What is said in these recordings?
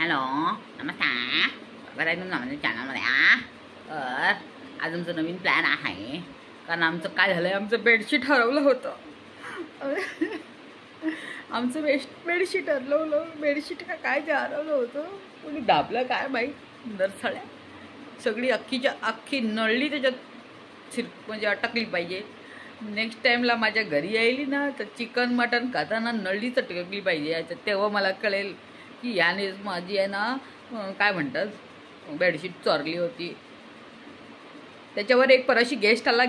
Hello नमस्कार, बरं आहे तुमचं माझ्या चॅनलमध्ये. आज आमचं नवीन प्लॅन आहे. कारण आमचं काय झालं आहे, आमचं बेडशीट हरवलं होतं. आमचं बेडशीट हरवलं. बेडशीट का काय ते हरवलं होतं. कोणी दाबलं काय माहीत. नरसळ्या सगळी अख्खी नळली त्याच्यात म्हणजे अटकली पाहिजे. नेक्स्ट टाईमला माझ्या घरी यायली ना तर चिकन मटन खाताना नळलीच अटकली पाहिजे. तेव्हा मला कळेल की याने माझी आहे ना काय म्हणतात बेडशीट चोरली होती. त्याच्यावर एक परशी गेस्ट आला.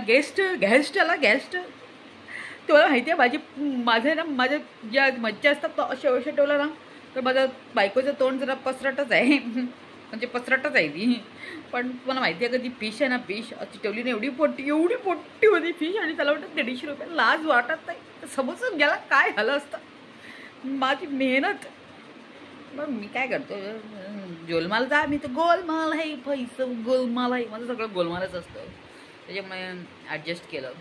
तुम्हाला माहिती आहे माझे ना माझ्या ज्या मज्जा असतात तो असे ठेवला ना तर माझं बायकोचं तोंड जरा पसरटच आहे. म्हणजे पसरटच आहे ती. पण तुम्हाला माहिती आहे का ती फिश आहे ना, फिश अशी ठेवली ना एवढी पोट्टी होती फिश. आणि त्याला वाटतं 150 रुपये. लाज वाटत नाही तर समजून गेला काय झालं असतं माझी मेहनत. मग मी काय करतो, गोलमाल जा मी तर गोलमाल आहे पैसं गोलमाल आहे. माझं सगळं गोलमालच असतं. त्याच्यामुळे ॲडजस्ट केलं.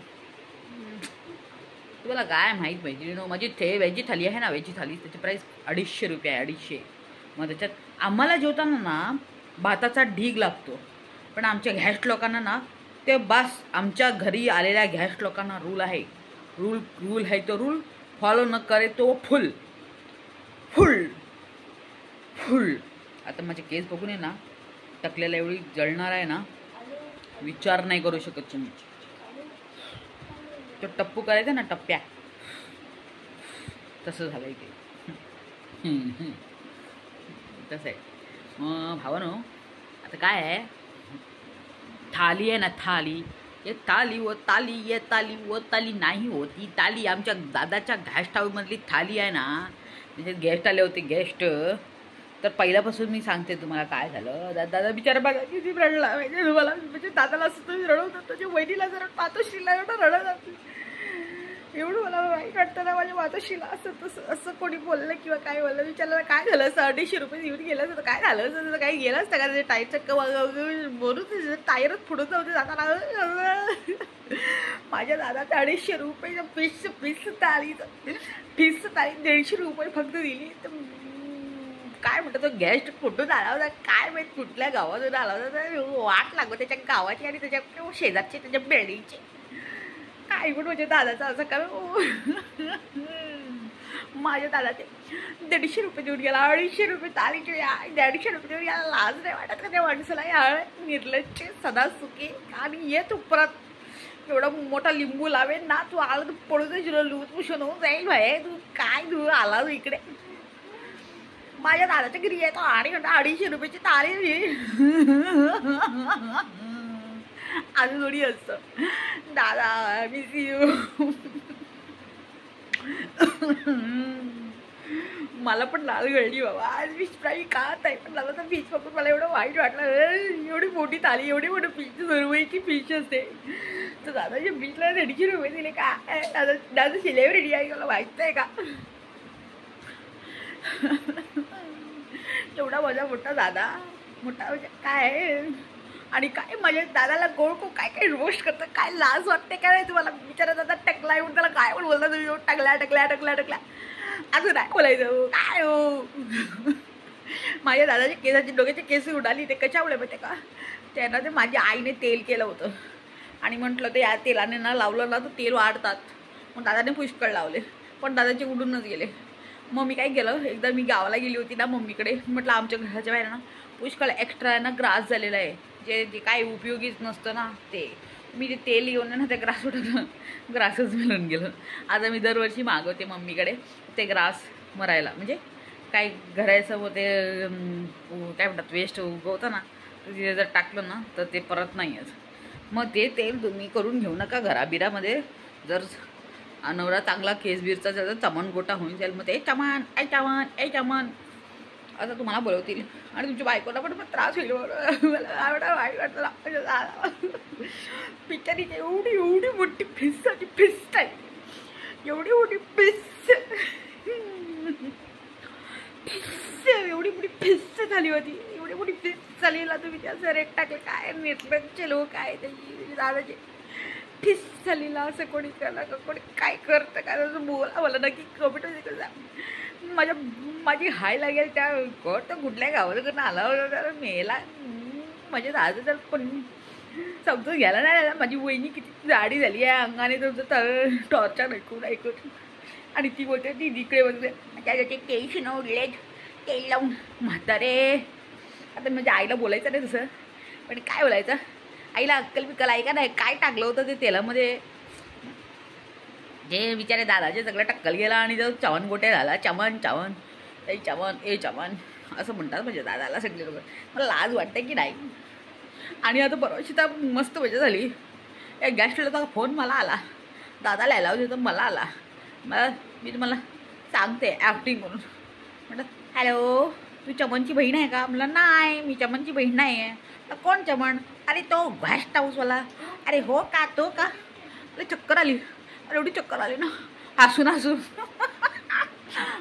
तुम्हाला काय माहीत पाहिजे माझी व्हेजी थाली आहे ना, व्हेजी थाली त्याची प्राईस 250 रुपये आहे. 250. मग त्याच्यात आम्हाला जेवताना ना भाताचा ढीग लागतो. पण आमच्या गॅस्ट लोकांना ना ते बस आमच्या घरी आलेल्या गॅस्ट लोकांना रूल आहे. रूल आहे तो रूल फॉलो न करे तो फुल. आता माझे केस बघून आहे ना टकलेला एवढी जळणार आहे ना विचार नाही करू शकत तुम्ही. तो टप्पू करायचा ना टप्प्या तसं झालंय ते. तसं आहे. मग भावानो आता काय आहे, थाली आहे ना थाली. ये ताली व ताली नाही होती ताली. आमच्या दादाच्या गेस्ट हाऊसमधली थाली आहे ना, त्याच्यात गेस्ट आले होते गेस्ट. तर पहिल्यापासून मी सांगते तुम्हाला काय झालं. दादा बिचारा बघा किती रडला माहिती तुम्हाला. म्हणजे दादाला असं रडवतात, त्याच्या वहिनीला जरा मातोश्रीला एवढं रडत एवढं मला वाईट वाटतं ना माझ्या मातोश्रीला. असं कोणी बोललं किंवा काय बोललं विचारलं काय झालं असं 250 रुपये येऊन गेलं तर काय झालं असं काही गेलं असतं का. त्याचे टायर चक्क बोलून टायरच फुटून नव्हते दादाला. माझ्या दादाचं 250 रुपये फीस थाली 150 रुपये फक्त दिली. तर काय म्हणतो तो गेस्ट कुठून आला होता काय माहीत, कुठल्या गावातून आला होता. वाट लागत त्याच्या गावाची आणि त्याच्या शेजारची त्याच्या बिल्डिंगची. काय पण म्हणजे दादाचं असं काय. माझ्या दादाचे 150 रुपये देऊन गेला. 250 रुपये तालीचे 150 रुपये देऊन गेला. लाज नाही वाटत का त्या माणसाला. या निर्लज्ज सदा सुखी. आणि ये तू परत एवढा मोठा लिंबू लावेल ना तू आला तू पडून जाईल लुटपुशन होऊन जाईल भाई. तू आला तू इकडे. माझ्या दादाच्या घरी येतो आणि 250 रुपयाची तारी अजून थोडी असतं. दादा मिस यू. मला पण लाल गळली बाबा. आज फिश फ्राय खात आहे पण मला तर फिश बघून मला एवढं वाईट वाटलं. एवढी मोठी थाली एवढी मोठी फिश रुपयाची फिश असते. तर दादाच्या फिशला 150 रुपये दिले का. दादा सेलिब्रिटी आहे मला माहित आहे का. एवढा माझा मोठा दादा मोठा म्हणजे काय. आणि काय माझ्या दादाला गोळ काय रोस्ट करतं. काय लाज वाटते काय नाही तुम्हाला. बिचारा दादा टकला येऊन त्याला काय पण बोलता तुम्ही. टकला अजून नाही बोलायचं काय हो. माझ्या दादाच्या केसाची डोक्याचे केस उडाली. ते कशामुळे माहिती का, त्यांना ते माझ्या आईने तेल केलं होतं आणि म्हटलं ते या तेलाने ना लावलं ना तर तेल वाढतात. मग दादाने पुष्कळ लावले पण दादाचे उडूनच गेले. मग मी काय केलं, एकदा मी गावाला गेली होती ना मम्मीकडे. म्हटलं आमच्या घराच्या बाहेर ना पुष्कळ एक्स्ट्रा आहे ना ग्रास झालेला आहे. जे काही उपयोगीच नसतं ना ते. मी ते तेल येऊन ना ते ग्रास उठवलं. ग्रासच मिळून गेलं. आता मी दरवर्षी मागवते मम्मीकडे ते ग्रास मरायला. म्हणजे काय घरायचं व ते काय म्हणतात वेस्ट उगवतं ना तर तिथे जर टाकलं ना तर ते परत नाही येत. मग ते तेल तुम्ही करून घेऊ नका घराबिरामध्ये. जर नवरा चांगला केसबीरचा जर चमन गोटा होऊन जाईल मग ते चमन असं तुम्हाला बोलवतील. आणि तुमच्या बायकोला पण त्रास होईल. मला वाईट वाटतं. पिक्चरीची एवढी मोठी फिसाची फिस्ट आहे. एवढी मोठी फिस एवढी मोठी फिस झाली होती. एवढी मोठी फिस झाली ना तुम्ही त्या रेट टाकले काय निर्लज्ज लोक काय त्याची दादाचे. ठिस झालेला असं कोणी केलं का, कोणी काय करतं काय असं बोला मला नक्की कमेंट माझी हाय लागेल त्या कोणतं कुठल्या गावाला आला होता मेला. माझ्या दादा तर पण समजून घ्यायला नाही. माझी वहिनी किती जाडी झाली आहे अंगाने तुमचं टॉर्चर ऐकून ऐकून. आणि ती बोलते ती इकडे बोलते त्याचे केश न उडलेत तेल लावून म्हातारे. आता माझ्या आईला बोलायचं नाही तसं, पण काय बोलायचं आईला अक्कल बिक्कल ऐका नाही. काय टाकलं होतं ते तेलामध्ये जे विचारे दादाचे सगळं टक्कल गेला आणि तो चमन गोटे झाला. चमन चमन ए चमन ए चमन असं म्हणतात म्हणजे दादाला सगळे लोक. मला लाज वाटते की नाही. आणि आता परवाची तर मस्त मजा झाली. एक गॅस स्टोव्हचा फोन मला आला, दादाला अलाव होता मला आला. मी तुम्हाला सांगते ॲक्टिंग म्हणून. म्हटलं हॅलो तू चमनची बहीण आहे का? म्हटलं नाही मी चमनची बहीण नाही आहे. कोण चमन? अरे तो गेस्ट हाऊसवाला. अरे हो का तो का? अरे चक्कर आली. अरे एवढी चक्कर आली ना हसून हसून.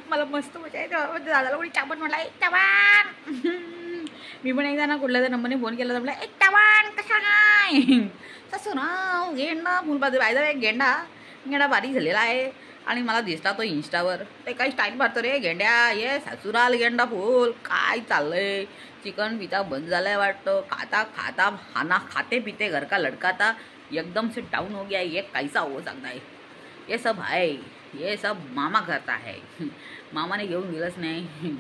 मला मस्त मजा आहे. दादाला कोणी चमन म्हटलं एक चमन. मी पण एकदा ना कुठल्या त्या नंबरने फोन केला तर म्हटलं एक चमन कशा काय तसं ना गेंडा फुल बायदा गेंडा बारीक झालेला आहे. आणि मला दिसला तो इंस्टावर ते काही स्टाईल मारतो रे गेंड्या ये सासुराल गेंडा फुल. काय चाललंय चिकन पिता बंद झालाय वाटतं. खाता खाता खाना खाते पीते घर का लड़का था एकदम से डाउन हो गया. ये कैसा हो सकता है? ये सब है ये सब मामा करता है. मामाने घेऊन दिलंच नाही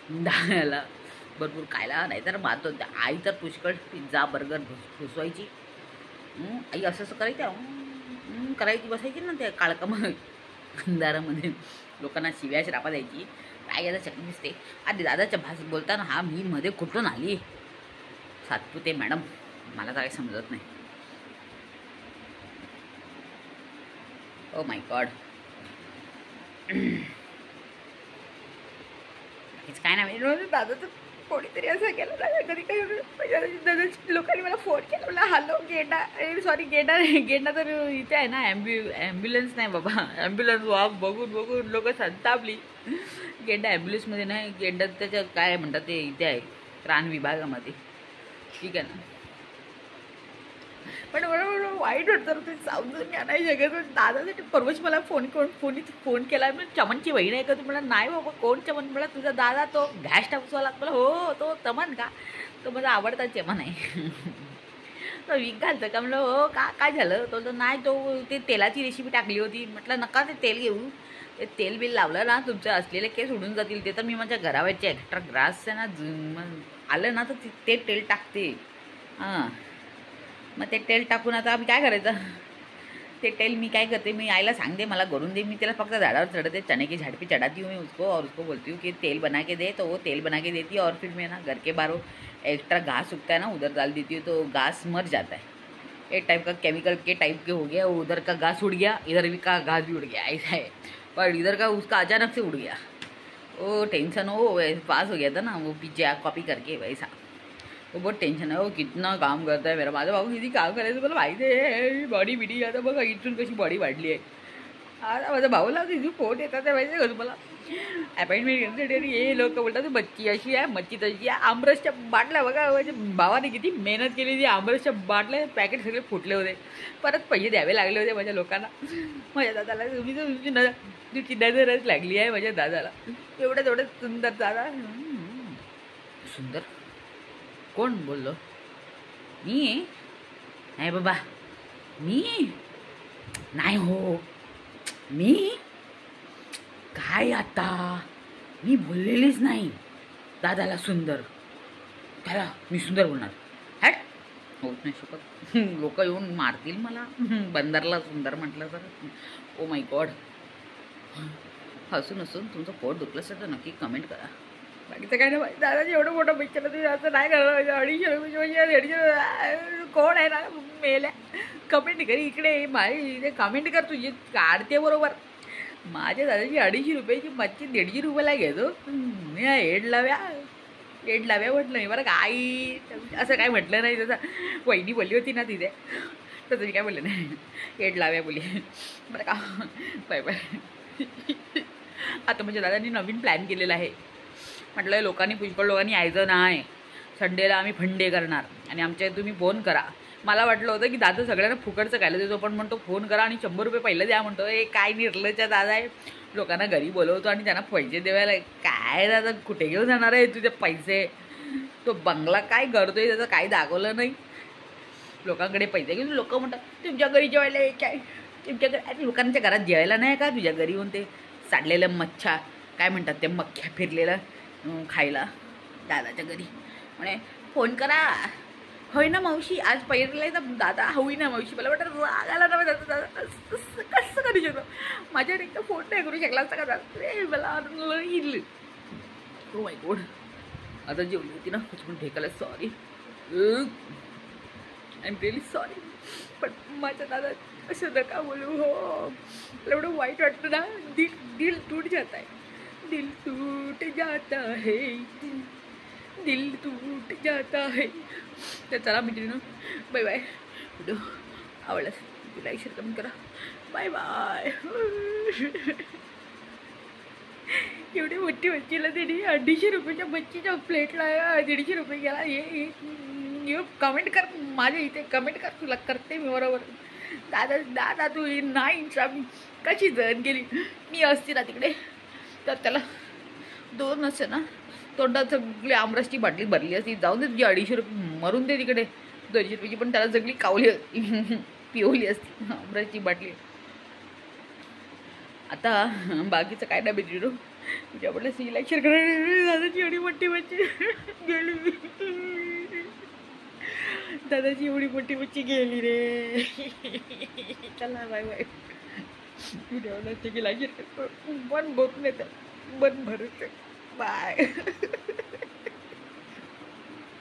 दादाला भरपूर खायला. नाहीतर मारतो आई तर पुष्कळ पिझ्झा बर्गर घुसवायची. आई असं असं करायची बसायची ना त्या काळकामग दारामध्ये लोकांना शिव्या श्रापा द्यायची. काय याचा चटणी दिसते. आधी दादाच्या भाषेत बोलताना हा मी मध्ये कुठून आली सातपुते मॅडम मला तर काही समजत नाही. Oh my God. हेच काय नाही दादाचं कोणीतरी असं केलं ना कधी काही लोकांनी मला फोन केला मला हॅलो गेंडा सॉरी गेंडा तर इथे आहे ना ॲम्ब्युलन्स नाही बाबा. ॲम्ब्युलन्स वॉक बघून बघून लोक संतापली. गेंडा ॲम्ब्युलन्समध्ये नाही गेंडा त्याच्या काय म्हणतात ते इथे आहे प्राण विभागामध्ये. ठीक आहे ना. पण बरोबर वाईट वाटतं ते समजून घ्या नाही शकत. दादासाठी परवाच मला फोन केला. मी चमनची बहीण आहे का? तू मला नाही बाबा कोण चमन? मला तुझा दादा तो गॅस्ट हाऊसवाला. मला हो तो चमन का? तो माझा आवडता चमन आहे. तो वीक घालतं का? म्हणलं हो का काय झालं? तो नाही तो ते तेलाची रेसिपी टाकली होती. म्हटलं नका ते तेल घेऊ. ते तेल बिल लावलं ना तुमचे असलेले केस उडून जातील. ते तर मी माझ्या घरावरचे एक्स्ट्रा ग्रास आहे ना आलं ना तर ते तेल टाकते. हां मग ते तेल टाकून आता आम्ही काय करायचं? ते तेल मी काय करते मी आईला सांगते मला करून दे. मी त्याला फक्त झाडावर चढ़ते चने की झाड़ पे चढ़ाती हूँ मैं उसको और उसको बोलती हूँ कि तेल बना के दे. तो वो तेल बना के देती है और फिर मैं ना घर के बाहर एक्स्ट्रा घास उगता है ना उधर डाल देती हूँ तो घास मर जाता है. एक टाइप का केमिकल के टाइप के हो गया. उधर का घास उड़ गया इधर भी का घास भी उड़ गया ऐसा है. पर इधर का उसका अचानक से उड़ गया. वो टेंशन हो पास हो गया था ना वो पीछे कॉपी करके वैसा. वो बहुत टेंशन है. वो कितना काम करता है मेरा माझा भाऊ. किती काम करायचं मला माहिती आहे. बॉडी बिडी आता बघा इथून कशी बॉडी वाढली आहे. आता माझ्या भाऊला किती फोन येतात ते माहिती आहे का तुम्हाला? अपॉइंटमेंट घेण्यासाठी आणि हे लोक बोलतात मच्छी अशी आहे मच्छी तशी आहे. आमरसच्या बाटल्या बघा माझ्या भावाने किती मेहनत केली. ती आमरसच्या बाटल्या पॅकेट सगळे फुटले होते. परत पैसे द्यावे लागले होते माझ्या लोकांना. माझ्या दादाला तुमची नजरच लागली आहे माझ्या दादाला. एवढं सुंदर दादा. सुंदर कोण बोललो? मी नाही बाबा. मी नाही हो. मी काय आता मी बोललेलीच नाही दादाला सुंदर. त्याला मी सुंदर बोलणार हॅट होत नाही शकत. लोक येऊन मारतील मला बंदरला सुंदर म्हटलं तर. Oh my God. हसून हसून तुमचं पोट दुखलं असेल तर नक्की कमेंट करा. बाकीचं काय नाही. दादाजी एवढं मोठं पिक्चर तुम्ही असं नाही करायला पाहिजे. 250 रुपये 250 कोण आहे ना मेल्या कमेंट कर इकडे माझी इथे कमेंट कर तुझी काढते बरोबर. माझ्या दादाची 250 रुपयाची मच्छी 150 रुपयाला घेतो. मी हेड लाव्या म्हटलं नाही बरं. आई असं काय म्हटलं नाही. तसं वहिनी बोलली होती ना तिथे तसं मी काय बोललं नाही. हेड लाव्या बोली बरं का. Bye bye. आता माझ्या दादांनी नवीन प्लॅन केलेला आहे. म्हटलं पुष्कळ लोकांनी यायचं नाही. संडेला आम्ही फंडे करणार आणि आमच्या तुम्ही फोन करा मला वाटलं होतं की दादा सगळ्यांना फुकटचं खायला देतो, पण म्हणतो फोन करा आणि 100 रुपये पहिलं द्या. म्हणतो हे काय निर्लज्ज दादा आहे, लोकांना घरी बोलवतो आणि त्यांना पैसे द्यायला. काय दादा कुठे घेऊन जाणार आहे तुझे पैसे? तो बंगला काय करतोय त्याचं काही दाखवलं नाही. लोकांकडे पैसे घेऊन लोक म्हणतात तुमच्या घरी जेवायला काय, तुमच्या घरी. अरे लोकांच्या घरात जेवायला नाही का तुझ्या घरी येऊन ते साडलेलं मच्छा काय म्हणतात ते मक्ख्या फिरलेलं खायला दादाच्या घरी. म्हणे फोन करा. होय ना मावशी आज पहिरलाय तर दादा होई ना मावशी. मला वाटतं राग आला ना दादा, कसं करू शकतो माझ्यावर एकदा फोन नाही करू शकला असता का? रे मला येईल. हो माय गॉड. आता जेवली होती ना पण ठेकायला sorry, I am really sorry. पण माझ्या दादा असं नका बोलू. हो मला एवढं वाईट वाटतं ना, दिल टूट जाता है, दिल टूट जाता है, दिल टूट जाता है. तर चला मित्रांनो बाय बाय. व्हिडिओ आवडला लाईक शेअर कमेंट करा. Bye bye. एवढी मोठी मच्छीला त्यांनी 250 रुपयाच्या मच्छीच्या प्लेटला 150 रुपये गेला. हे कमेंट कर माझ्या इथे, कमेंट कर, तुला करते मी बरोबर. दादा दादा तू नाही कशी जण गेली. मी असते ना तिकडे तर त्याला 2 असते ना तोंडात सगळी आमरसची बाटली भरली असती. जाऊन दे तुझी 250 रुपये मरून दे तिकडे. 200 रुपयाची पण त्याला सगळी कावली असती पिवली असती आमरसची बाटली. आता बाकीचं काय नाही भेटलो. तुझ्या म्हटलं सिलेक्शन करायला दादाची एवढी मोठी मच्छी गेली. दादाची एवढी मोठी मच्छी गेली रे. चला बाय बाय. व्हिडिओला ते गेला मन भरून येतं, मन भरून बाय.